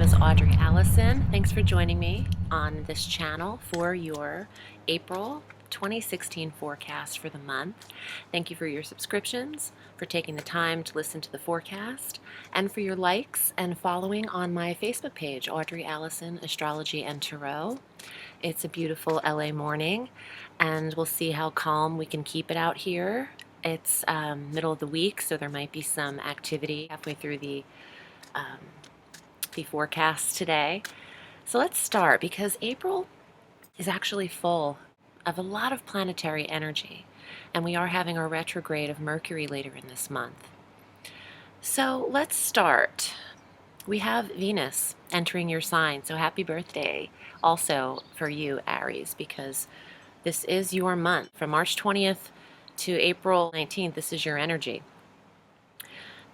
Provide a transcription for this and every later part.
is Audrey Allison. Thanks for joining me on this channel for your April 2016 forecast for the month. Thank you for your subscriptions, for taking the time to listen to the forecast, and for your likes and following on my Facebook page, Audrey Allison, Astrology and Tarot. It's a beautiful LA morning, and we'll see how calm we can keep it out here. It's middle of the week, so there might be some activity halfway through the forecast today. So let's start, because April is actually full of a lot of planetary energy, and we are having our retrograde of Mercury later in this month. So let's start. We have Venus entering your sign, so happy birthday also for you, Aries, because this is your month. From March 20th to April 19th, this is your energy.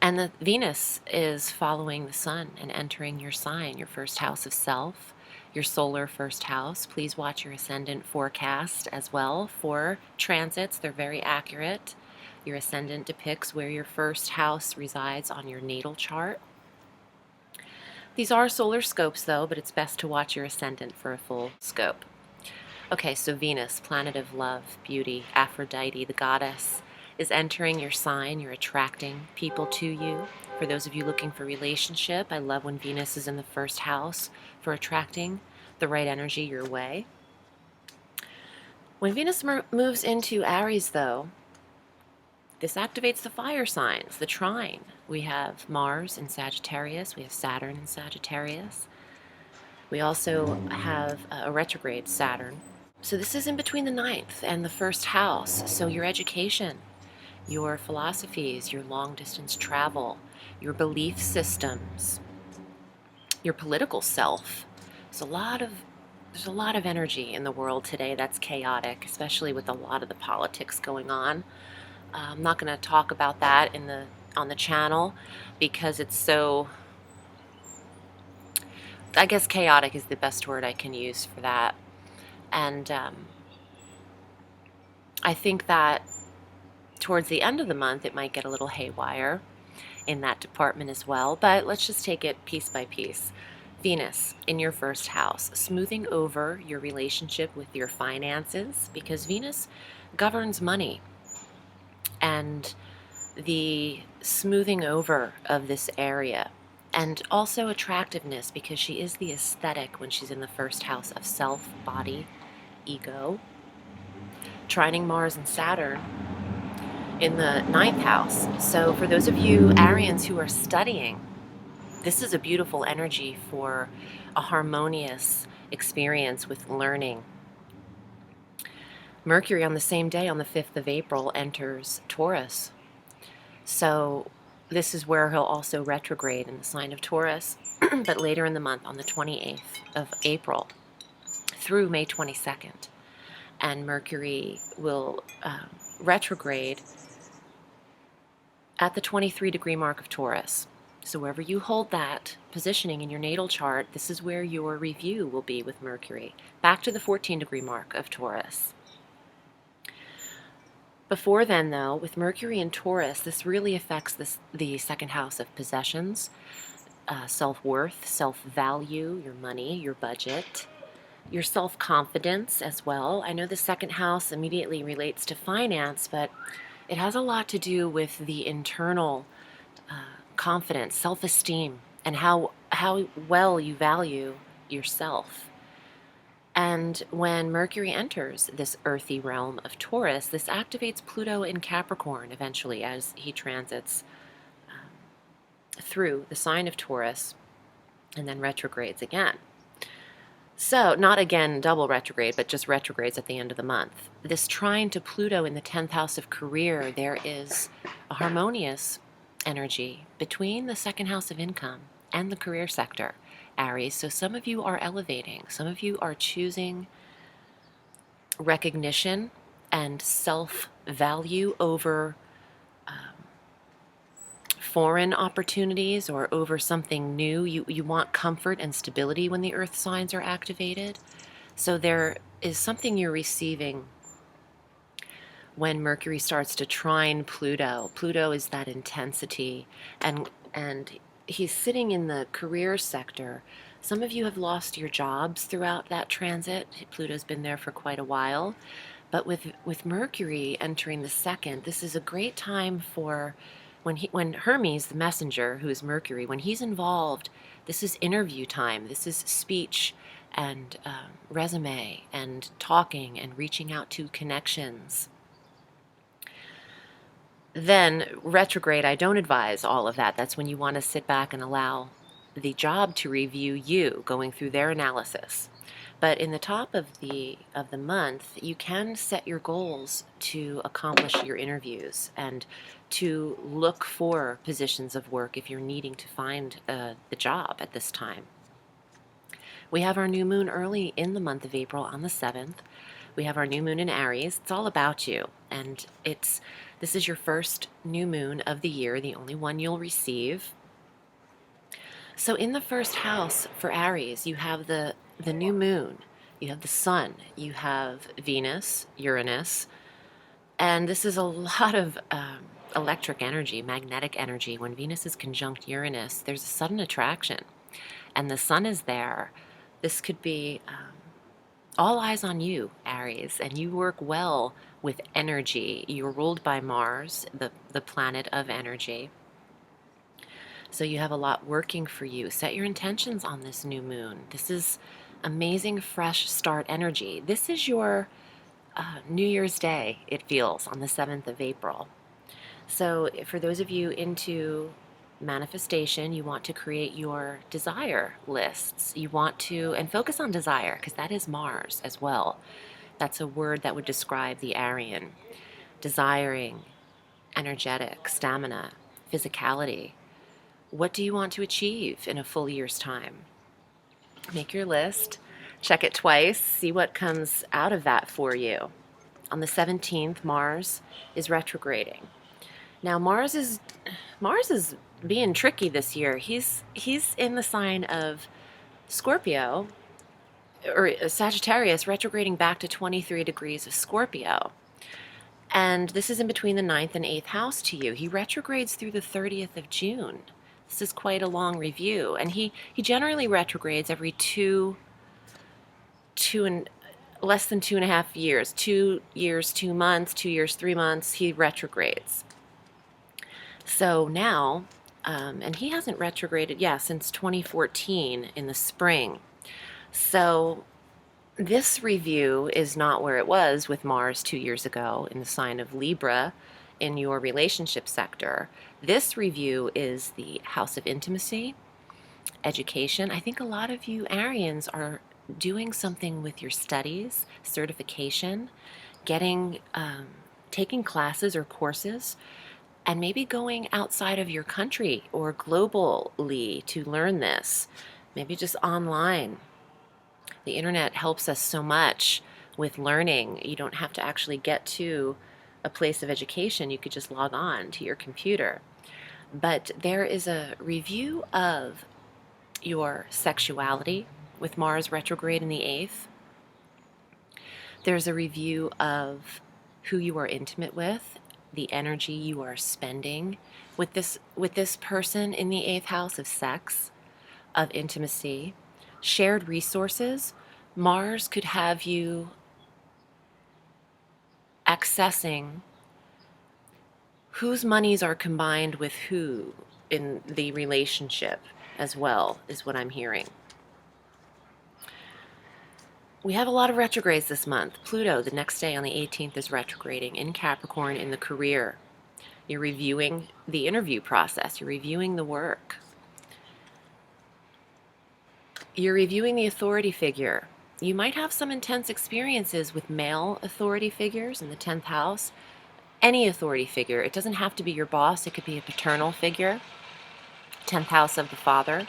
And the Venus is following the sun and entering your sign, your first house of self, your solar first house. Please watch your ascendant forecast as well for transits. They're very accurate. Your ascendant depicts where your first house resides on your natal chart. These are solar scopes though, but it's best to watch your ascendant for a full scope. Okay, so Venus, planet of love, beauty, Aphrodite, the goddess, is entering your sign. You're attracting people to you. For those of you looking for relationship, I love when Venus is in the first house for attracting the right energy your way. When Venus moves into Aries, though, this activates the fire signs, the trine. We have Mars in Sagittarius. We have Saturn in Sagittarius. We also have a retrograde Saturn. So this is in between the 9th and the first house. So your education, your philosophies, your long-distance travel, your belief systems, your political self. There's a lot of energy in the world today that's chaotic, especially with a lot of the politics going on. I'm not going to talk about that on the channel because it's so, I guess chaotic is the best word I can use for that. And I think that towards the end of the month, it might get a little haywire in that department as well, but let's just take it piece by piece. Venus in your first house, smoothing over your relationship with your finances, because Venus governs money, and the smoothing over of this area, and also attractiveness, because she is the aesthetic when she's in the first house of self, body, ego. Trining Mars and Saturn in the 9th house. So for those of you Arians who are studying, this is a beautiful energy for a harmonious experience with learning. Mercury on the same day, on the 5th of April, enters Taurus. So this is where he'll also retrograde in the sign of Taurus, but later in the month, on the 28th of April through May 22nd. And Mercury will retrograde at the 23-degree mark of Taurus. So wherever you hold that positioning in your natal chart, this is where your review will be with Mercury, back to the 14-degree mark of Taurus. Before then, though, with Mercury in Taurus, this really affects the second house of possessions, self-worth, self-value, your money, your budget, your self-confidence as well. I know the second house immediately relates to finance, but it has a lot to do with the internal confidence, self-esteem, and how well you value yourself. And when Mercury enters this earthy realm of Taurus, this activates Pluto in Capricorn eventually as he transits through the sign of Taurus and then retrogrades again. So, not again double retrograde, but just retrogrades at the end of the month. This trine to Pluto in the 10th house of career, there is a harmonious energy between the second house of income and the career sector, Aries. So some of you are elevating. Some of you are choosing recognition and self-value over foreign opportunities or over something new. You want comfort and stability when the earth signs are activated. So there is something you're receiving when Mercury starts to trine Pluto. Pluto is that intensity, and he's sitting in the career sector. Some of you have lost your jobs throughout that transit. Pluto's been there for quite a while. But with Mercury entering the second, this is a great time for when Hermes, the messenger, who is Mercury, when he's involved, this is interview time. This is speech and resume and talking and reaching out to connections. Then retrograde, I don't advise all of that. That's when you want to sit back and allow the job to review you, going through their analysis. But in the top of the month, you can set your goals to accomplish your interviews and to look for positions of work if you're needing to find the job at this time. We have our new moon early in the month of April on the 7th. We have our new moon in Aries. It's all about you, and this is your first new moon of the year, the only one you'll receive. So in the first house for Aries, you have the new moon, you have the sun, you have Venus, Uranus, and this is a lot of electric energy, magnetic energy. When Venus is conjunct Uranus, there's a sudden attraction, and the sun is there. This could be all eyes on you, Aries, and you work well with energy. You're ruled by Mars, the planet of energy. So you have a lot working for you. Set your intentions on this new moon. This is amazing, fresh start energy. This is your New Year's Day, it feels, on the 7th of April. So for those of you into manifestation, you want to create your desire lists. You want to, and focus on desire, because that is Mars as well. That's a word that would describe the Aryan. Desiring, energetic, stamina, physicality. What do you want to achieve in a full year's time? Make your list, check it twice, see what comes out of that for you. On the 17th, Mars is retrograding. Now Mars is being tricky this year. He's in the sign of Scorpio, or Sagittarius, retrograding back to 23 degrees of Scorpio. And this is in between the 9th and 8th house to you. He retrogrades through the 30th of June. This is quite a long review. And he generally retrogrades every less than 2.5 years. 2 years, 2 months, 2 years, 3 months, he retrogrades. So now, and he hasn't retrograded, since 2014 in the spring. So this review is not where it was with Mars 2 years ago in the sign of Libra in your relationship sector. This review is the house of intimacy, education. I think a lot of you Arians are doing something with your studies, certification, taking classes or courses, and maybe going outside of your country or globally to learn this, maybe just online. The internet helps us so much with learning. You don't have to actually get to a place of education. You could just log on to your computer. But there is a review of your sexuality with Mars retrograde in the 8th. There's a review of who you are intimate with, the energy you are spending with this person in the 8th house of sex, of intimacy, shared resources. Mars could have you accessing whose monies are combined with who in the relationship as well, is what I'm hearing. We have a lot of retrogrades this month. Pluto, the next day on the 18th, is retrograding in Capricorn in the career. You're reviewing the interview process. You're reviewing the work. You're reviewing the authority figure. You might have some intense experiences with male authority figures in the 10th house. Any authority figure. It doesn't have to be your boss. It could be a paternal figure. 10th house of the father.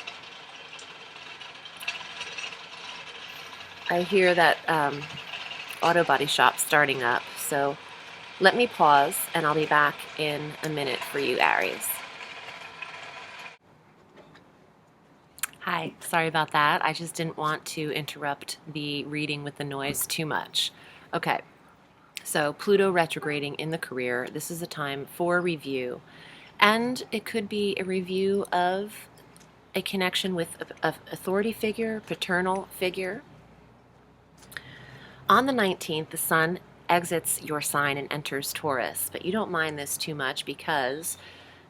I hear that auto body shop starting up, so let me pause and I'll be back in a minute for you, Aries. Hi, sorry about that. I just didn't want to interrupt the reading with the noise too much. Okay, so Pluto retrograding in the career. This is a time for review, and it could be a review of a connection with an authority figure, paternal figure. On the 19th, the sun exits your sign and enters Taurus, but you don't mind this too much because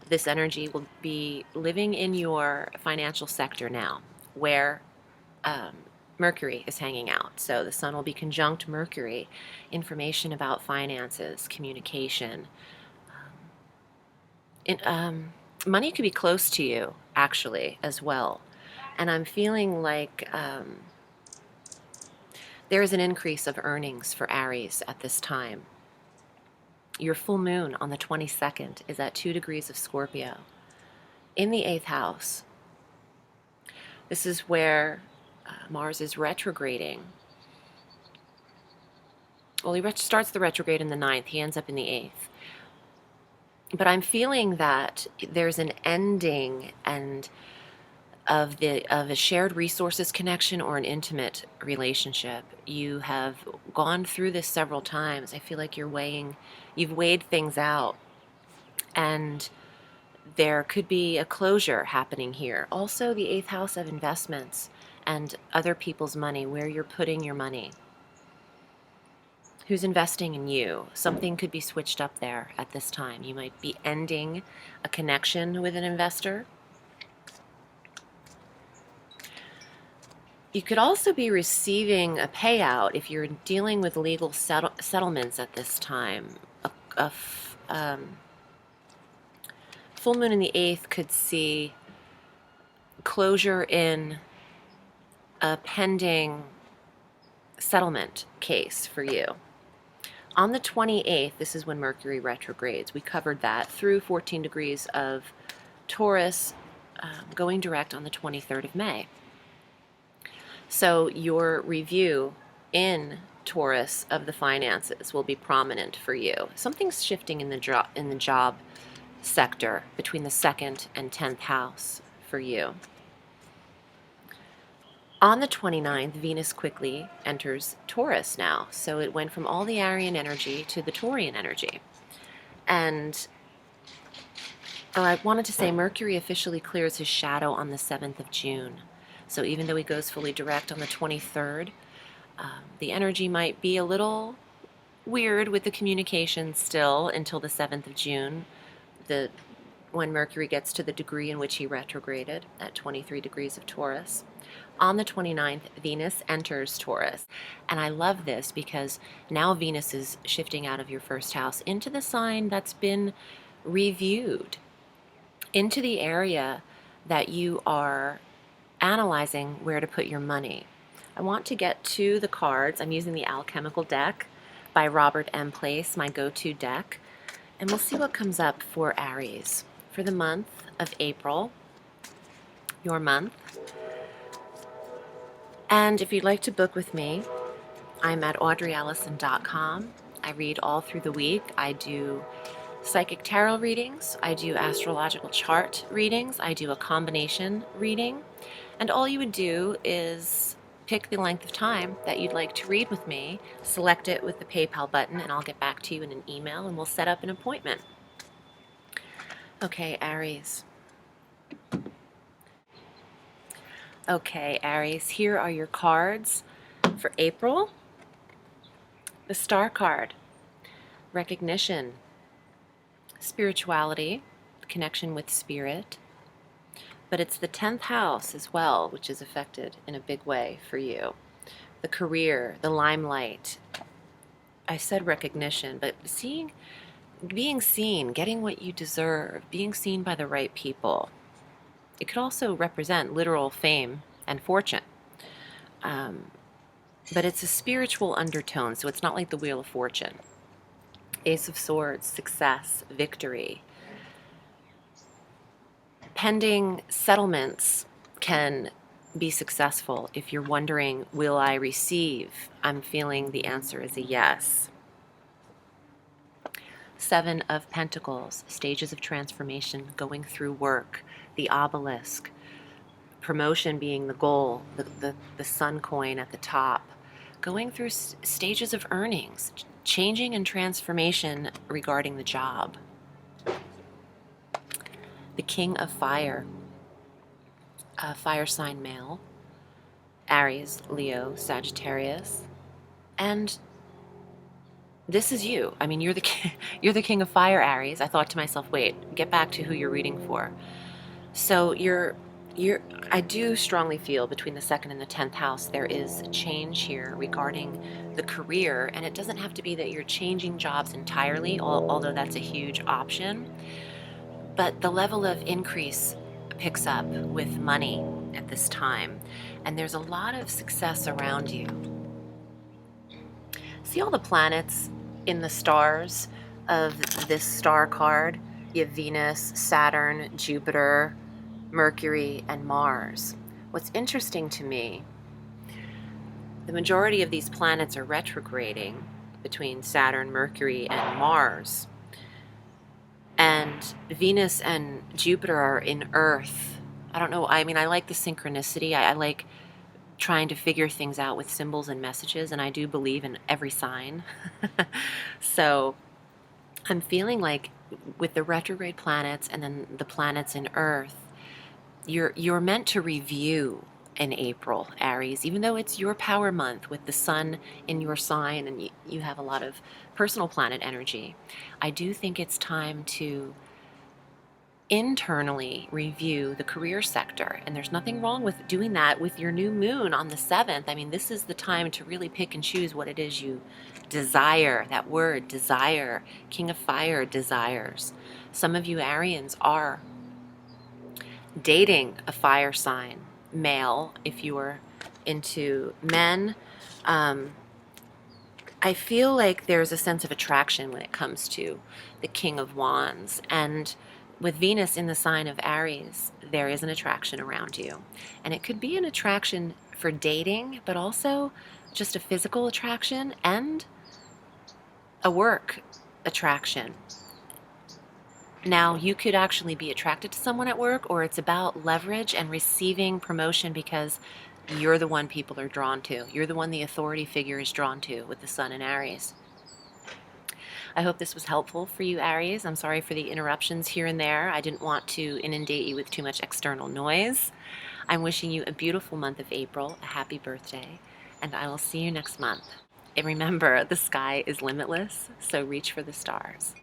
this energy will be living in your financial sector now, where Mercury is hanging out. So the sun will be conjunct Mercury, information about finances, communication. Money could be close to you, actually, as well. And I'm feeling like there is an increase of earnings for Aries at this time. Your full moon on the 22nd is at 2 degrees of Scorpio in the 8th house. This is where Mars is retrograding. Well, he starts the retrograde in the 9th. He ends up in the 8th. But I'm feeling that there's an ending of a shared resources connection or an intimate relationship. You have gone through this several times. I feel like you've weighed things out, and there could be a closure happening here. Also, the 8th house of investments and other people's money, where you're putting your money. Who's investing in you? Something could be switched up there at this time. You might be ending a connection with an investor. You could also be receiving a payout if you're dealing with legal settlements at this time. Full moon in the 8th could see closure in a pending settlement case for you. On the 28th, this is when Mercury retrogrades. We covered that through 14 degrees of Taurus, going direct on the 23rd of May. So your review in Taurus of the finances will be prominent for you. Something's shifting in the job sector between the 2nd and 10th house for you. On the 29th, Venus quickly enters Taurus now. So it went from all the Aryan energy to the Taurian energy. And I wanted to say Mercury officially clears his shadow on the 7th of June. So even though he goes fully direct on the 23rd, the energy might be a little weird with the communication still until the 7th of June, when Mercury gets to the degree in which he retrograded at 23 degrees of Taurus. On the 29th, Venus enters Taurus. And I love this because now Venus is shifting out of your first house into the sign that's been reviewed, into the area that you are analyzing where to put your money. I want to get to the cards. I'm using the Alchemical deck by Robert M. Place, my go-to deck. And we'll see what comes up for Aries for the month of April, your month. And if you'd like to book with me, I'm at audreyallison.com. I read all through the week. I do psychic tarot readings. I do astrological chart readings. I do a combination reading. And all you would do is pick the length of time that you'd like to read with me, select it with the PayPal button, and I'll get back to you in an email, and we'll set up an appointment. Okay, Aries. Okay, Aries, here are your cards for April. The Star card, recognition, spirituality, connection with spirit, but it's the 10th house as well, which is affected in a big way for you. The career, the limelight. I said recognition, but being seen, getting what you deserve, being seen by the right people. It could also represent literal fame and fortune. But it's a spiritual undertone, so it's not like the Wheel of Fortune. Ace of Swords, success, victory. Pending settlements can be successful. If you're wondering, will I receive? I'm feeling the answer is a yes. 7 of Pentacles, stages of transformation, going through work, the obelisk, promotion being the goal, the sun coin at the top, going through stages of earnings, changing and transformation regarding the job. The King of Fire, fire sign male, Aries, Leo, Sagittarius, and this is you. I mean, you're the you're the king of fire, Aries. I thought to myself, wait, get back to who you're reading for. So you're I do strongly feel between the second and the 10th house there is a change here regarding the career, and it doesn't have to be that you're changing jobs entirely, although that's a huge option. But the level of increase picks up with money at this time, and there's a lot of success around you. See all the planets in the stars of this star card? You have Venus, Saturn, Jupiter, Mercury, and Mars. What's interesting to me, the majority of these planets are retrograding between Saturn, Mercury, and Mars. And Venus and Jupiter are in Earth. I don't know, I mean, I like the synchronicity. I like trying to figure things out with symbols and messages, and I do believe in every sign. So I'm feeling like with the retrograde planets and then the planets in Earth, you're meant to review in April, Aries, even though it's your power month with the sun in your sign and you have a lot of personal planet energy. I do think it's time to internally review the career sector, and there's nothing wrong with doing that with your new moon on the 7th. I mean, this is the time to really pick and choose what it is you desire. That word, desire, King of Fire desires. Some of you Arians are dating a fire sign male. If you are into men, I feel like there's a sense of attraction when it comes to the King of Wands, and with Venus in the sign of Aries, there is an attraction around you. And it could be an attraction for dating, but also just a physical attraction and a work attraction. Now, you could actually be attracted to someone at work, or it's about leverage and receiving promotion because you're the one people are drawn to. You're the one the authority figure is drawn to with the sun in Aries. I hope this was helpful for you, Aries. I'm sorry for the interruptions here and there. I didn't want to inundate you with too much external noise. I'm wishing you a beautiful month of April, a happy birthday, and I will see you next month. And remember, the sky is limitless, so reach for the stars.